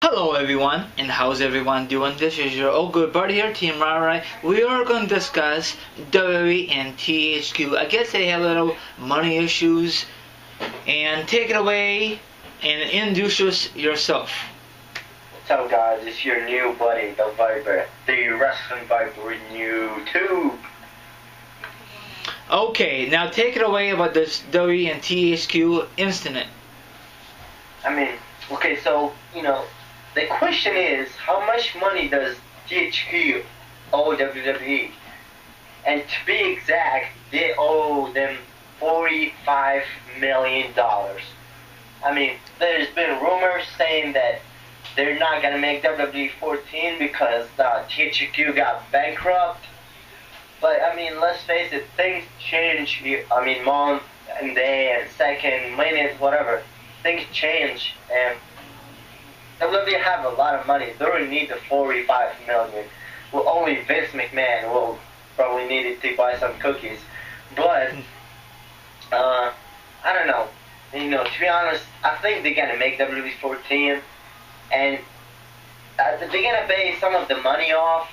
Hello everyone, and how's everyone doing? This is your old good buddy here, Team Rai. We are going to discuss WWE and THQ. I guess they have little money issues. And take it away and introduce yourself. What's up guys, it's your new buddy, the Viper. The Wrestling Viper in YouTube. Okay, now take it away about this WWE and THQ incident. Okay, so, the question is, how much money does THQ owe WWE? And to be exact, they owe them $45 million. There's been rumors saying that they're not going to make WWE 14 because THQ got bankrupt. But, let's face it, things change, month and day and second, minute, whatever. Things change, and WWE have a lot of money. They don't need the $45 million. Well, only Vince McMahon will probably need it to buy some cookies. But, I don't know. To be honest, I think they're going to make WWE 14, and they're going to pay some of the money off,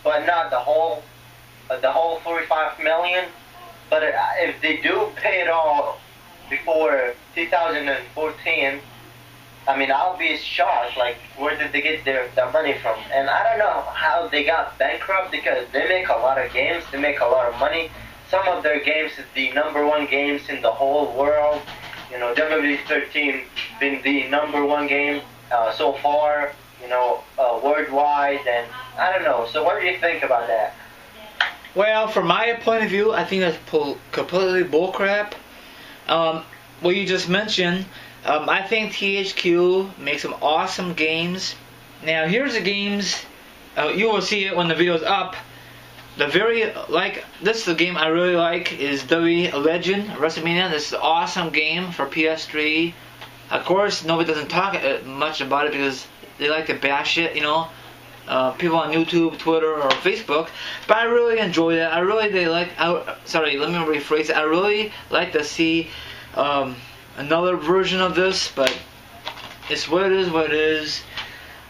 but not the whole $45 million. But if they do pay it all before 2014, I'll be shocked, like, where did they get their money from? And I don't know how they got bankrupt, because they make a lot of games, they make a lot of money. Some of their games is the #1 games in the whole world. WWE 13 been the #1 game so far, worldwide, and I don't know. So what do you think about that? Well, from my point of view, I think that's completely bullcrap. What you just mentioned, I think THQ makes some awesome games. Now, here's the games. You will see it when the video's up. This is the game I really like, is WWE Legend WrestleMania. This is an awesome game for PS3. Of course, nobody doesn't talk much about it because they like to bash it, people on YouTube, Twitter, or Facebook. But I really enjoy that. Let me rephrase it. I really like to see another version of this, but it's what it is.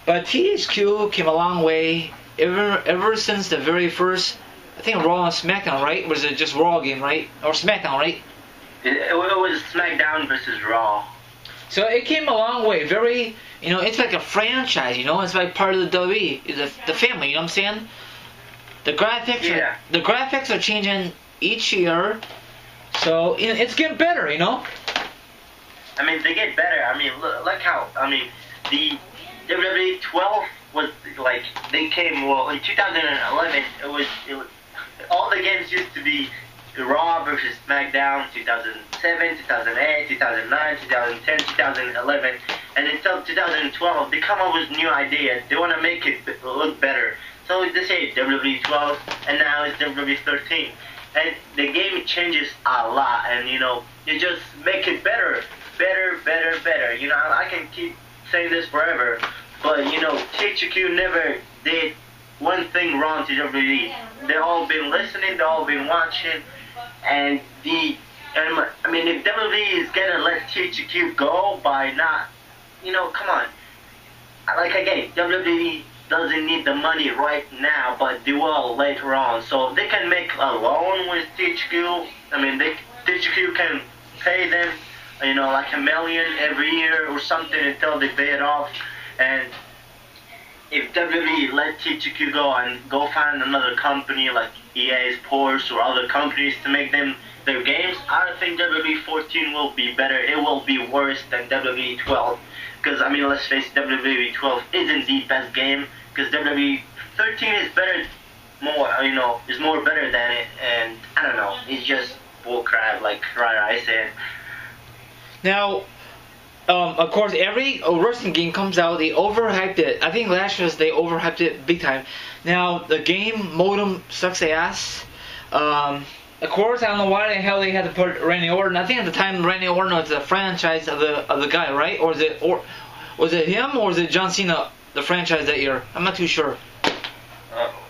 But THQ came a long way ever since the very first, I think, Raw and SmackDown, right? Was it just Raw game, right? Or SmackDown, right? It was SmackDown versus Raw. So it came a long way. Very, it's like a franchise, it's like part of the WWE, the family, you know what I'm saying? The graphics are changing each year, so it's getting better, They get better. Look how, the WWE 12 was like, they came, in 2011, it was all the games used to be Raw versus SmackDown, 2007, 2008, 2009, 2010, 2011, and until 2012, they come up with new ideas. They want to make it look better. So they say WWE 12, and now it's WWE 13. And the game changes a lot, and you just make it better. I can keep saying this forever, but THQ never did one thing wrong to WWE. They've all been listening, they've all been watching, and if WWE is gonna let THQ go by not, come on. Like again, WWE doesn't need the money right now, but they will later on. So they can make a loan with THQ. THQ can pay them, like $1 million every year or something until they pay it off. And if WWE let THQ go and go find another company like EA Sports or other companies to make them their games, I don't think WWE 14 will be better. It will be worse than WWE 12. Because, let's face it, WWE 12 isn't the best game. Because WWE 13 is better, is more better than it. And, I don't know, it's just bullcrap, like I said. Now, of course, every wrestling game comes out, they overhyped it. I think last year they overhyped it big time. Now, the game modem sucks ass. Of course, I don't know why the hell they had to put Randy Orton. I think at the time Randy Orton was the franchise of the guy, right? Or was it him, or was it John Cena, the franchise that year? I'm not too sure.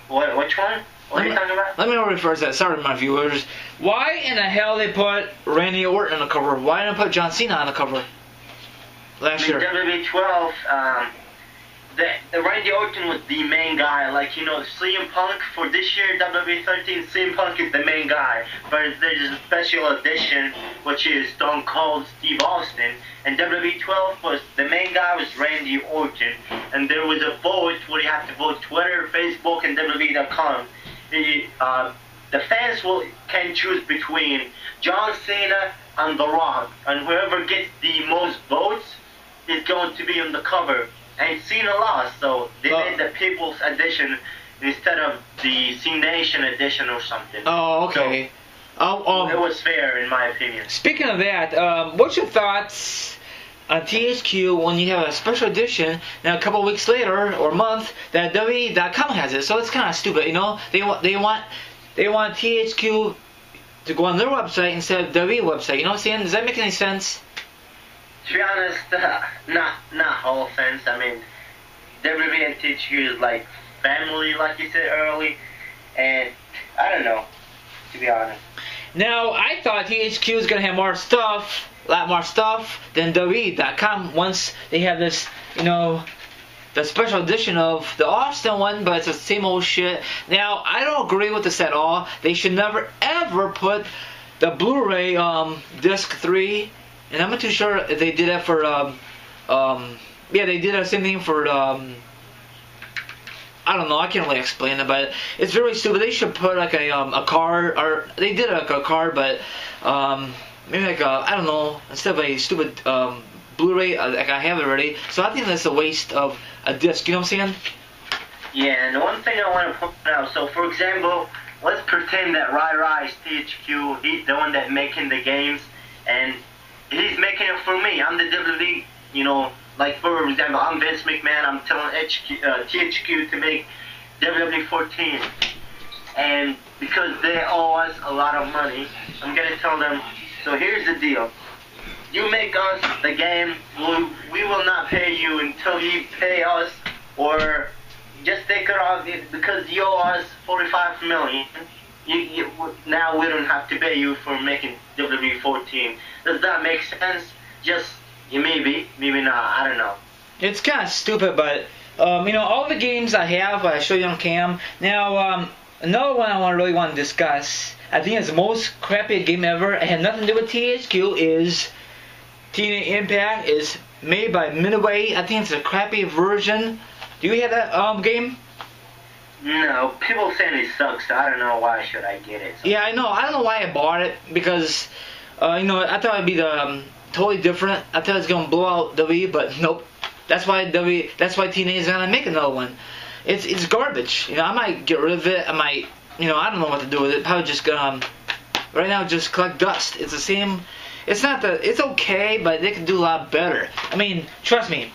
Which one? What are you talking about? Let me rephrase that. Sorry, my viewers. Why in the hell they put Randy Orton on the cover? Why didn't they put John Cena on the cover last year? WWE 12, Randy Orton was the main guy. Like, you know, CM Punk for this year, WWE 13, CM Punk is the main guy. But there's a special edition, which is Stone Cold Steve Austin. And WWE 12 was, the main guy was Randy Orton. And there was a vote where you have to vote Twitter, Facebook, and WWE.com. The fans can choose between John Cena and The Rock. And whoever gets the most votes is going to be on the cover. And Cena lost, so they made the People's Edition instead of the C Nation Edition or something. Oh, okay. So, it was fair, in my opinion. Speaking of that, what's your thoughts on THQ when you have a special edition, now a couple of weeks later or a month that WWE.com has it? So it's kind of stupid, you know. They want THQ to go on their website instead of WWE website. You know what I'm saying? Does that make any sense? To be honest, not whole sense. I mean, WWE and THQ is like family, like you said early, and I don't know, to be honest. Now, I thought THQ was going to have more stuff, a lot more stuff than WWE.com once they have this, you know, the special edition of the Austin one, but it's the same old shit. Now, I don't agree with this at all. They should never, ever put the Blu-ray disc 3. And I'm not too sure if they did that for, yeah, they did the same thing for, I don't know, I can't really explain it, but it's very stupid. They should put like a card, or they did like a card, but, maybe like a, I don't know, instead of a stupid, Blu-ray, like I have it already. So I think that's a waste of a disc, you know what I'm saying? Yeah, and one thing I want to point out, so for example, let's pretend that Rai is THQ, he's the one that's making the games, and he's making it for me. I'm the WWE, you know, like for example, I'm Vince McMahon. I'm telling THQ to make WWE 14. And because they owe us a lot of money, I'm going to tell them, so here's the deal. You make us the game, we will not pay you until you pay us, or just take it off because you owe us $45 million. Now we don't have to pay you for making WWE 14. Does that make sense? Just, maybe not, I don't know. It's kind of stupid, but, you know, all the games I have, I show you on cam. Now, another one I really want to discuss, I think it's the most crappy game ever, it had nothing to do with THQ, is TNA Impact, is made by Midway. I think it's a crappy version. Do you have that game? No, people saying it sucks, so I don't know why should I get it. So. Yeah, I know. I don't know why I bought it, because, you know, I thought it'd be totally different. I thought it was gonna blow out WWE, but nope. That's why TNA is gonna make another one. It's garbage. You know, I might get rid of it. I might, you know, I don't know what to do with it. Probably just right now just collect dust. It's the same. It's okay, but they can do a lot better. I mean, trust me.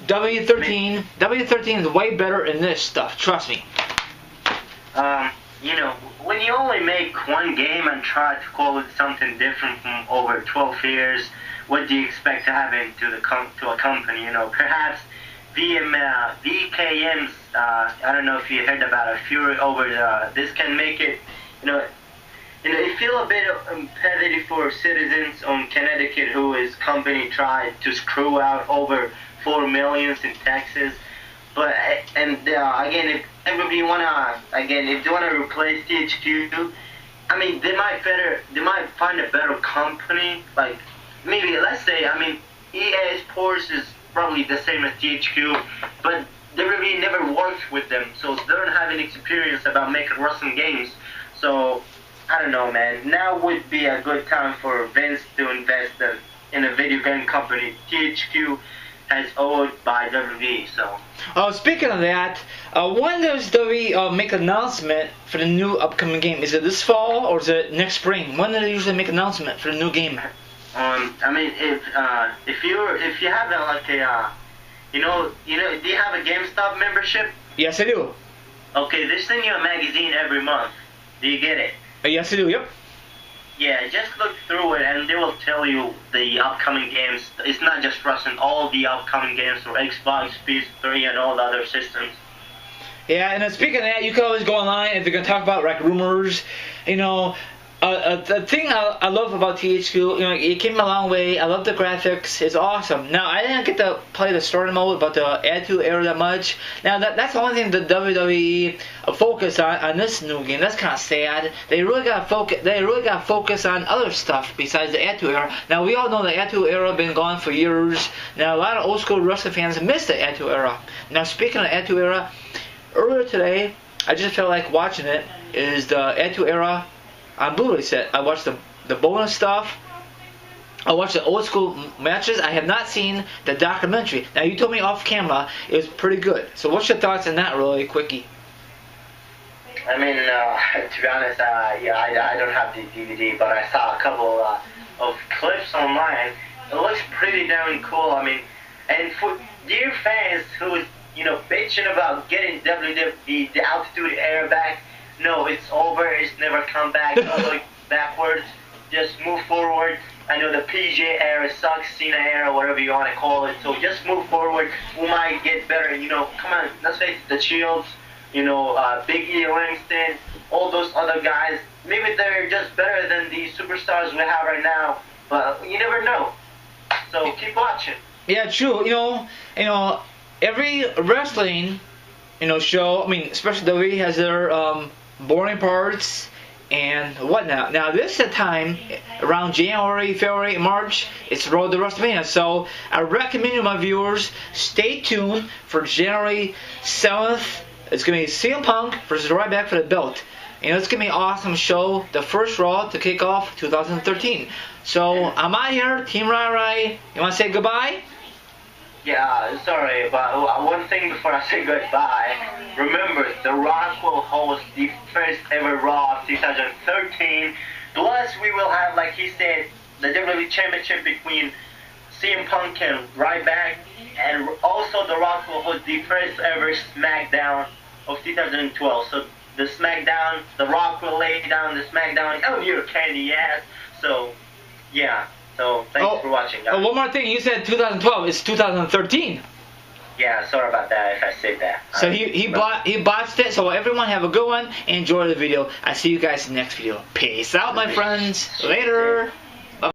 W13 is way better in this stuff. Trust me. You know, when you only make one game and try to call it something different from over 12 years, what do you expect to happen to a company? You know, perhaps VKM's. I don't know if you heard about a Fury over this can make it. It feel a bit competitive for citizens on Connecticut who his company tried to screw out over $4 million in taxes. But again, if everybody if they wanna replace THQ, I mean they might find a better company. Like maybe let's say, I mean EA Sports is probably the same as THQ, but they really never worked with them, so they don't have any experience about making wrestling games. So I don't know, man. Now would be a good time for Vince to invest in a video game company. THQ has owed by WWE, so. Oh, speaking of that, when does WWE make an announcement for the new upcoming game? Is it this fall or is it next spring? When do they usually make an announcement for the new game? I mean, if you have like a, do you have a GameStop membership? Yes, I do. Okay, they send you a magazine every month. Do you get it? Yes, I do. Yep. Yeah, just look through it and they will tell you the upcoming games. It's not just wrestling, all the upcoming games for Xbox, PS3, and all the other systems. Yeah, and then speaking of that, you can always go online if you're going to talk about like rumors. You know, The thing I love about THQ, you know, it came a long way. I love the graphics. It's awesome. Now, I didn't get to play the story mode, but the Attitude Era that much. Now, that's the only thing the WWE focus on this new game. That's kind of sad. They really got to focus on other stuff besides the Attitude Era. Now, we all know the Attitude Era been gone for years. Now, a lot of old school wrestling fans miss the Attitude Era. Now, speaking of Attitude Era, earlier today, I just felt like watching it. Is the Attitude Era on Blu-ray set. I watched the bonus stuff. I watched the old school matches. I have not seen the documentary. Now, you told me off camera it was pretty good. So what's your thoughts on that, really quickie? I mean, to be honest, yeah, I don't have the DVD, but I saw a couple of clips online. It looks pretty damn cool. I mean, and for dear fans who, you know, bitching about getting WWE, the Attitude Era back, no, it's over. It's never come back. Don't look backwards. Just move forward. I know the PJ era sucks, Cena era, whatever you want to call it. So just move forward. We might get better. You know, come on. Let's face it, the Shields, you know, Big E, Langston, all those other guys. Maybe they're just better than the superstars we have right now. But you never know. So keep watching. Yeah, true. You know, every wrestling, you know, show. I mean, especially WWE has their boring parts and whatnot. Now, this is a time around January, February, March. It's Road to WrestleMania. So I recommend you, my viewers, stay tuned for January 7th. It's going to be CM Punk versus Ryback for the belt. You know, it's going to be an awesome show. The first Raw to kick off 2013. So I'm out here, Team Rai. You want to say goodbye? Yeah, sorry, but one thing before I say goodbye. Remember, The Rock will host the first ever Raw of 2013. Plus, we will have, like he said, the WWE Championship between CM Punk and Ryback. And also, The Rock will host the first ever SmackDown of 2012. So, the SmackDown, The Rock will lay down the SmackDown. Oh, you're candy ass. So, yeah. So, thanks for watching, guys. One more thing. You said 2012. It's 2013. Yeah, sorry about that if I said that. So he botched it. So everyone have a good one. Enjoy the video. I see you guys in the next video. Peace out, my friends. Later.